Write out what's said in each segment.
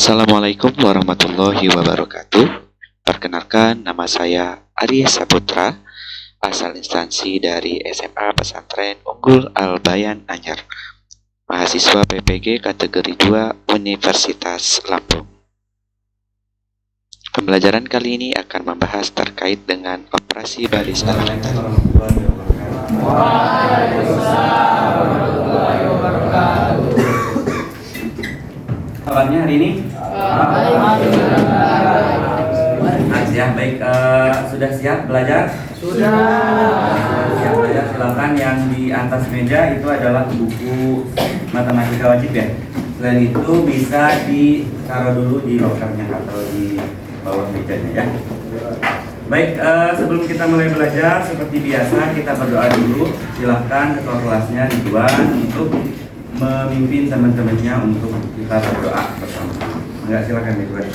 Assalamualaikum warahmatullahi wabarakatuh. Perkenalkan, nama saya Arya Saputra, asal instansi dari SMA Pesantren Unggul Al-Bayan Anyar, mahasiswa PPG kategori 2 Universitas Lampung. Pembelajaran kali ini akan membahas terkait dengan operasi baris elementar. Kabarnya hari ini? Ya, baik. Sudah siap belajar? Sudah. Siap belajar. Silakan, yang di atas meja itu adalah buku matematika wajib ya. Selain itu bisa ditaruh dulu di lokernya atau di bawah mejanya ya. Baik, sebelum kita mulai belajar seperti biasa kita berdoa dulu. Silakan ketua kelasnya Ridwan untuk memimpin teman-temannya untuk kita berdoa bersama. Enggak, silakan Ridwan.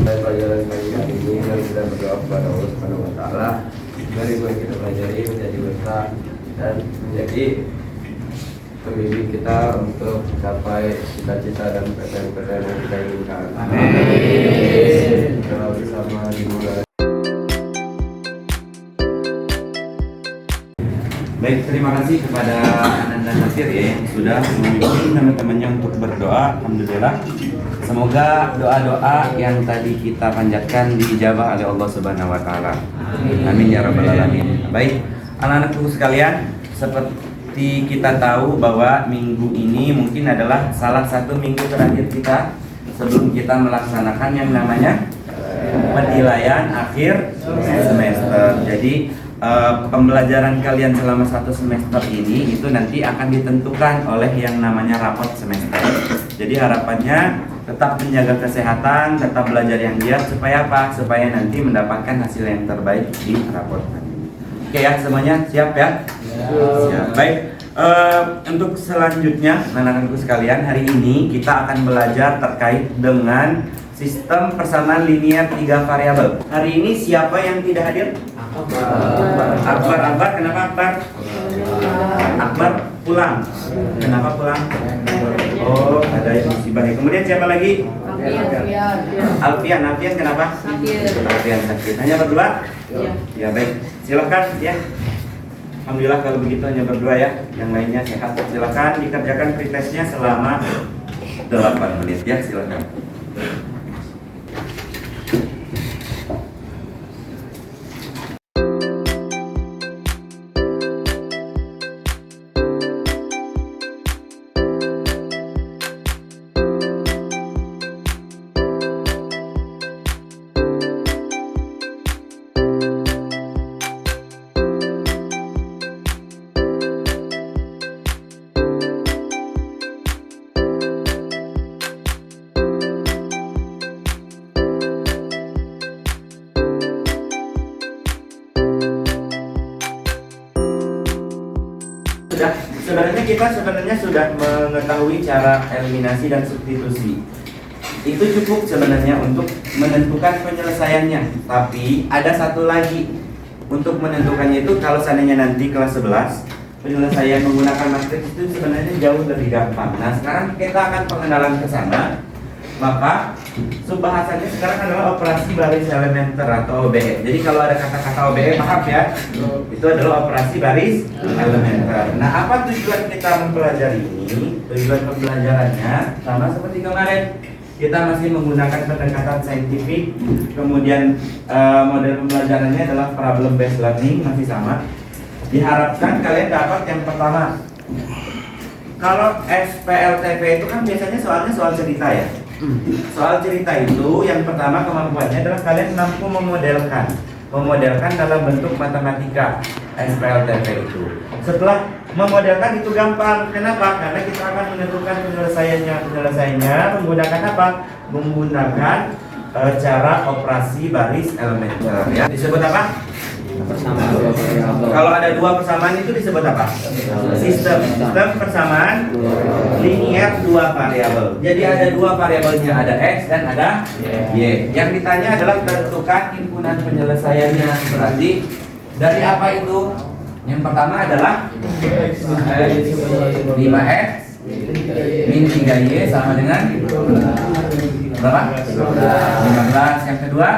Pelajaran kali ini kita berdoa kepada Allah Subhanahu Wa Taala. Mari kita pelajari menjadi berkah dan menjadi pembimbing kita untuk mencapai cita-cita dan impian-impian yang kita inginkan. Amin. Kita bersama dimulai. Baik, terima kasih kepada Ananda Nasir ya, yang sudah memimpin teman-temannya untuk berdoa. Alhamdulillah. Semoga doa-doa yang tadi kita panjatkan diijabah oleh Allah Subhanahu Wa Taala. Amin ya rabbal alamin. Baik, anak-anakku sekalian, seperti kita tahu bahwa minggu ini mungkin adalah salah satu minggu terakhir kita sebelum kita melaksanakan yang namanya penilaian akhir semester. Jadi pembelajaran kalian selama satu semester ini itu nanti akan ditentukan oleh yang namanya rapot semester. Jadi harapannya tetap menjaga kesehatan, tetap belajar yang giat supaya apa? Supaya nanti mendapatkan hasil yang terbaik di rapot nanti. Oke ya, semuanya siap ya? Siap. Baik. Untuk selanjutnya, anak-anakku sekalian, hari ini kita akan belajar terkait dengan sistem persamaan linear 3 variabel. Hari ini siapa yang tidak hadir? Akbar. Kenapa Akbar? Akbar pulang. Kenapa pulang? Oh, ada yang musibah. Kemudian siapa lagi? Alfian kenapa? Alfian sakit. Hanya berdua? Ya baik. Silakan ya. Alhamdulillah kalau begitu hanya berdua ya. Yang lainnya sehat. Silakan dikerjakan pretestnya selama 8 menit ya. Silakan. Kita sebenarnya sudah mengetahui cara eliminasi dan substitusi. Itu cukup sebenarnya untuk menentukan penyelesaiannya. Tapi ada satu lagi untuk menentukannya itu, kalau seandainya nanti kelas 11 penyelesaian menggunakan matriks itu sebenarnya jauh lebih gampang. Nah, sekarang kita akan pengenalan ke sana. Maka subbahasannya sekarang adalah operasi baris elementer atau OBE. Jadi kalau ada kata-kata OBE, maaf ya, itu adalah operasi baris elementer. Nah, apa tujuan kita mempelajari ini? Tujuan pembelajarannya sama seperti kemarin. Kita masih menggunakan pendekatan saintifik. Kemudian model pembelajarannya adalah problem based learning, masih sama. Diharapkan kalian dapat yang pertama. Kalau SPLTP itu kan biasanya soalnya soal cerita ya. Soal cerita itu yang pertama kemampuannya adalah kalian mampu memodelkan dalam bentuk matematika SPLTP itu. Setelah memodelkan itu gampang. Kenapa? Karena kita akan menentukan penyelesaiannya menggunakan apa? Menggunakan cara operasi baris elementer ya. Disebut apa? Persamaan. Kalau ada dua persamaan itu disebut apa? Sistem persamaan linear 2 variabel. Jadi ada 2 variabelnya, ada x dan ada y. Yang ditanya adalah tentukan himpunan penyelesaiannya. Berarti dari apa itu? Yang pertama adalah 5x min 3y sama dengan Berapa? 15. Yang kedua?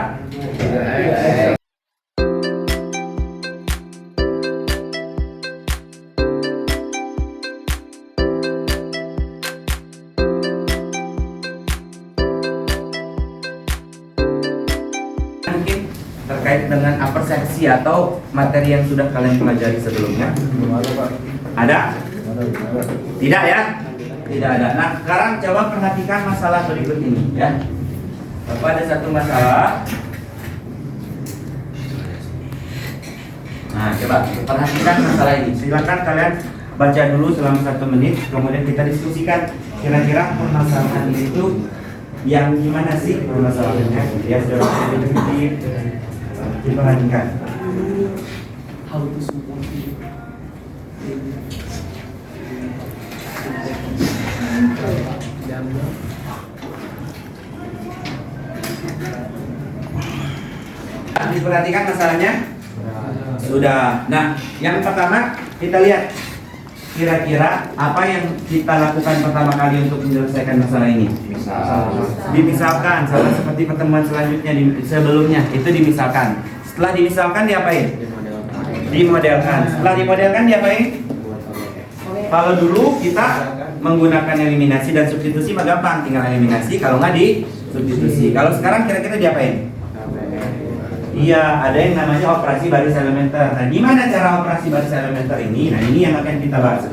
Mungkin terkait dengan persepsi atau materi yang sudah kalian pelajari sebelumnya. Ada? Tidak ya? Tidak ada. Nah, sekarang coba perhatikan masalah berikut ini ya. Bapak ada satu masalah. Nah, coba perhatikan masalah ini. Silakan kalian baca dulu selama 1 menit, kemudian kita diskusikan kira-kira permasalahan itu yang gimana sih permasalahannya. Ya, sudah diperhatikan. Diperhatikan masalahnya? Sudah. Nah, yang pertama kita lihat kira-kira apa yang kita lakukan pertama kali untuk menyelesaikan masalah ini. Dimisalkan, sama seperti pertemuan selanjutnya sebelumnya itu dimisalkan. Setelah dimisalkan diapain? Dimodelkan. Setelah dimodelkan diapain? Kalau dulu kita menggunakan eliminasi dan substitusi mah gampang, tinggal eliminasi, kalau nggak di substitusi. Kalau sekarang kira-kira diapain? Iya, ada yang namanya operasi baris elementer. Nah, gimana cara operasi baris elementer ini? Nah, ini yang akan kita bahas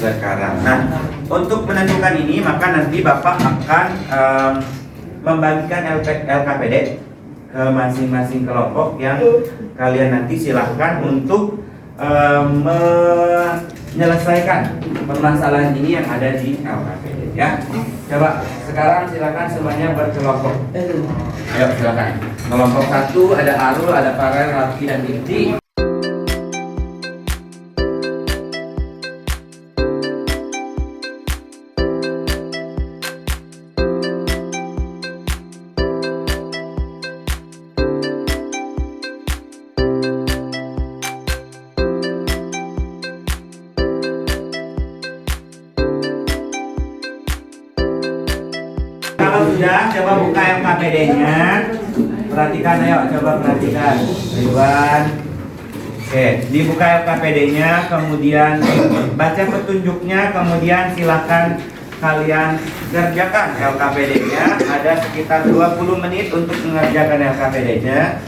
sekarang. Nah, untuk menentukan ini, maka nanti Bapak akan membagikan LKPD ke masing-masing kelompok yang kalian nanti silahkan untuk menyelesaikan permasalahan ini yang ada di LKPD ya. Coba sekarang silakan semuanya berkelompok. Ayo silakan. Kelompok 1 ada Arul, ada Farel, Raffi dan Dikti. Kalau sudah, coba buka LKPD-nya. Perhatikan, ayo coba perhatikan. Ridwan. Oke, dibuka LKPD-nya, kemudian baca petunjuknya, kemudian silakan kalian kerjakan LKPD-nya. Ada sekitar 20 menit untuk mengerjakan LKPD-nya.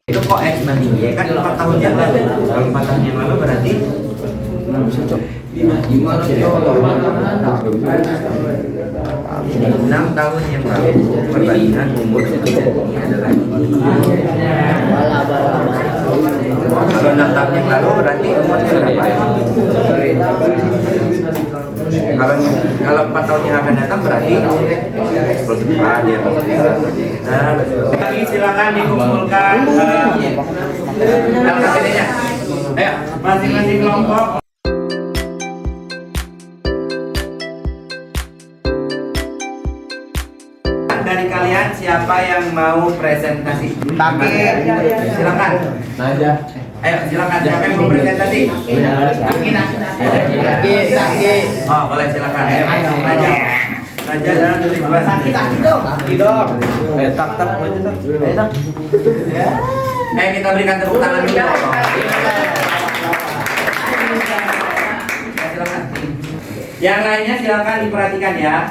Itu kok X banding Y kan 4 tahun yang lalu. Kalau 4 tahun yang lalu berarti 6 tahun yang lalu perbandingan umur ini adalah kalau 6 tahun yang lalu berarti umurnya berapa ya? Kalau 4 tahun yang akan datang berarti eksplosifan ya. Nah, lagi silakan dikumpulkan LKPD-nya. Ayo, masing-masing kelompok. Dari kalian siapa yang mau presentasi? Silakan. Ayo silakan, siapa yang mau presentasi? Oh boleh silakan. Ayo Raja dan Ridwan. Kita berikan tepuk tangan dulu. Silakan. Yang lainnya silakan diperhatikan ya.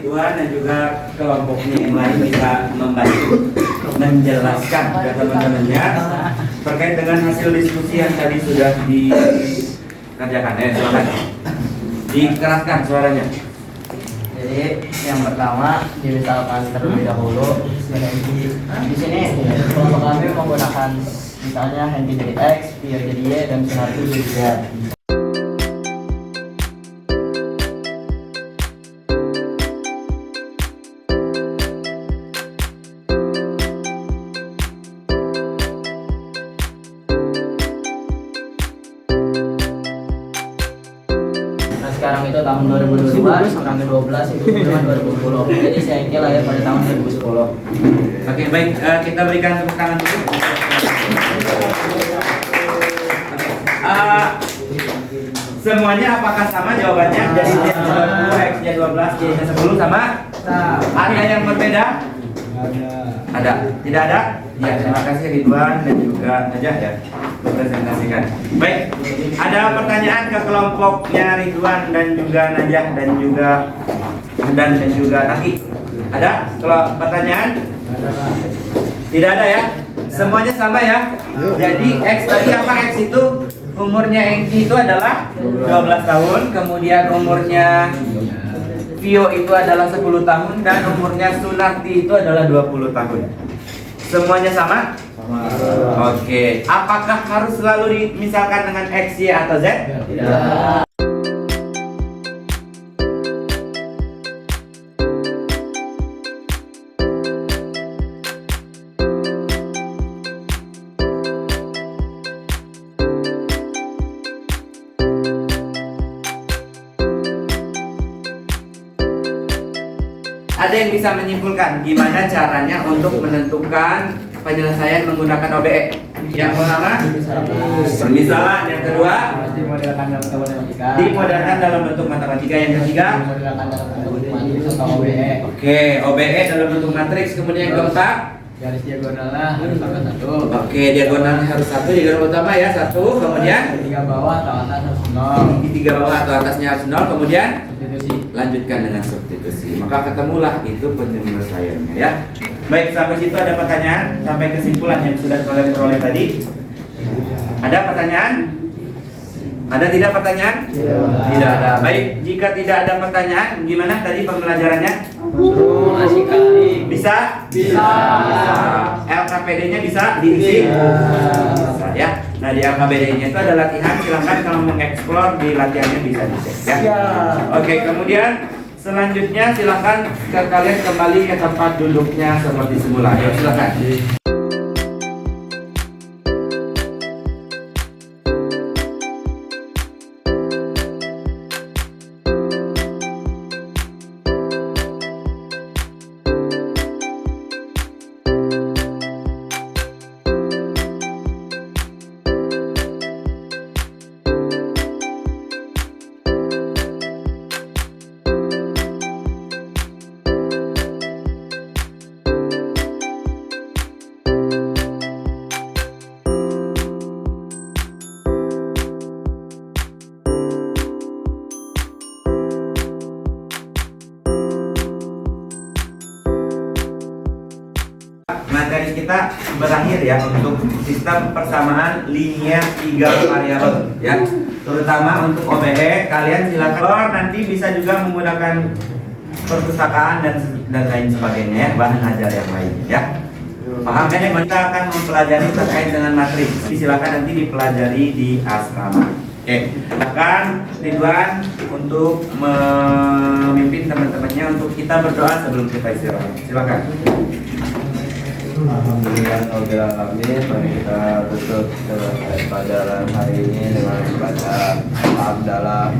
Ridwan dan juga kelompoknya yang lain bisa membantu menjelaskan ke teman-temannya terkait dengan hasil diskusi yang tadi sudah dikerjakan. Silakan dikeraskan suaranya. Jadi yang pertama dimisalkan terlebih dahulu di sini kelompok kami menggunakan misalnya Henry jadi X, Pio jadi Y, dan Sunarti jadi Z. Sekarang itu tahun 2022, kurangi 12 itu cuma 2010. Jadi si Engki lahir pada tahun 2010. Oke, baik, kita berikan tepuk tangan dulu. Semuanya apakah sama jawabannya? Jadi Z20, X-nya 12, Y-nya 10 sama? Ada yang berbeda? Ada. Tidak ada? Ya, terima kasih Ridwan dan juga Najah ya mempresentasikan. Baik, ada pertanyaan ke kelompoknya Ridwan dan juga Najah dan juga Ahdan dan juga Taki. Ada? Kalau pertanyaan? Tidak ada ya? Semuanya sama ya? Jadi X tadi apa? X itu umurnya Engki itu adalah 12 tahun, kemudian umurnya Vio itu adalah 10 tahun dan umurnya Sunarti itu adalah 20 tahun. Semuanya sama? Sama. Oke. Apakah harus selalu dimisalkan dengan X, Y atau Z? Tidak. Ada yang bisa menyimpulkan gimana caranya untuk menentukan penyelesaian menggunakan OBE? Yang pertama, permisalan. Yang kedua, Dimodelkan dalam bentuk matematika. dimodelkan dalam bentuk matematika. Yang ketiga, Dimodelkan dalam bentuk matriks atau OBE. oke, OBE dalam bentuk matriks. Kemudian yang keempat, Garis diagonalnya harus angka 1. oke, diagonalnya harus 1, diagonal utama ya 1. Kemudian Tiga bawah atau atas harus 0. di 3 bawah atau atasnya harus 0. Kemudian Substitusi. lanjutkan dengan substitusi. Maka ketemulah itu penyelesaiannya ya. Baik, sampai situ ada pertanyaan sampai kesimpulan yang sudah kalian peroleh tadi. Ada pertanyaan? Ada tidak pertanyaan? Tidak ada. Baik, jika tidak ada pertanyaan, gimana tadi pembelajarannya? Masih kali. Bisa? Bisa. LKPD-nya bisa diisi? Bisa ya. Nah, di LKPD-nya itu ada latihan. Silakan kalau mengeksplor di latihannya bisa dicek ya. Oke, kemudian selanjutnya silakan kalian kembali ke tempat duduknya seperti semula. Ayo silakan. Materi kita berakhir ya untuk sistem persamaan linear 3 variabel ya. Terutama untuk OBE kalian silakan nanti bisa juga menggunakan perpustakaan dan lain sebagainya ya, bahan ajar yang lainnya ya. Paham kan ya? Kita akan mempelajari terkait dengan matriks. Silakan nanti dipelajari di asrama. Oke, silakan Ridwan untuk memimpin teman-temannya untuk kita berdoa sebelum kita istirahat. Silakan. Alhamdulillah alamin. Mari kita tutup pelajaran hari ini dengan membaca Alhamdulillah.